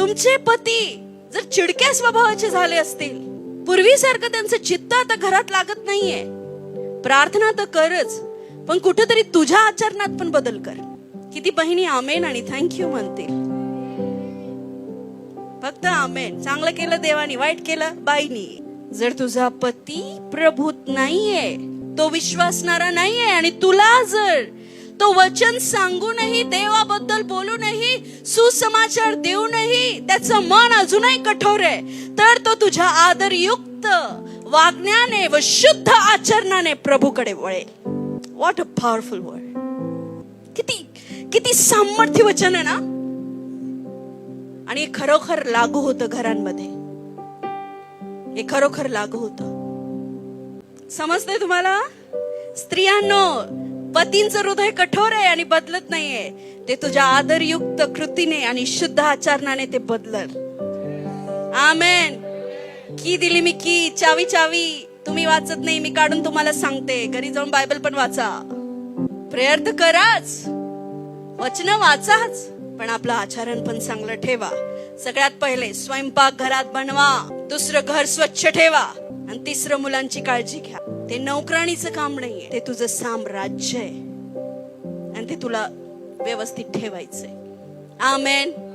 तुमचे पती जर चिडक्या स्वभावाचे झाले असतील, पूर्वीसारखं त्यांचं चित्त आता घरात लागत नाहीये, प्रार्थना तर करच, पण कुठेतरी तुझ्या आचरणात पण बदल कर. किती बहिणी आमेन आणि थँक्यू म्हणतील? फक्त आमेन. चांगलं केलं देवानी, वाईट केलं बाईनी. जर तुझा पती प्रभूत नाहीये, तो विश्वासणारा नाहीये, आणि तुला जर तो वचन सांगूनही, देवाबद्दल बोलूनही, सुसमाचार देऊनही त्याचं मन अजूनही कठोर आहे, तर तो तुझ्या आदरयुक्त वागण्याने व शुद्ध आचरणाने प्रभूकडे वळेल. What a powerful word. किती सामर्थ्य वचन आहे ना. आणि हे खरोखर लागू होतं घरांमध्ये. हे खरोखर लागू होतं. समजतंय तुम्हाला? स्त्रियांनो, पतींचं हृदय कठोर आहे आणि बदलत नाहीये. ते तुझ्या आदरयुक्त कृतीने आणि शुद्ध आचरणाने ते बदलल. आमेन. की दिली मी की, चावी तुम्ही वाचत नाही, मी काढून तुम्हाला सांगते. घरी जाऊन बायबल पण वाचा, प्रेयर तर कराच, वचन वाचाच, पण आपलं आचरण पण चांगलं ठेवा. सगळ्यात पहिले स्वयंपाक घरात बनवा, दुसरं घर स्वच्छ ठेवा, आणि तिसरं मुलांची काळजी घ्या. ते नोकराणीचं काम नाहीये, ते तुझं साम्राज्य आहे, आणि ते तुला व्यवस्थित ठेवायचंय. आमेन.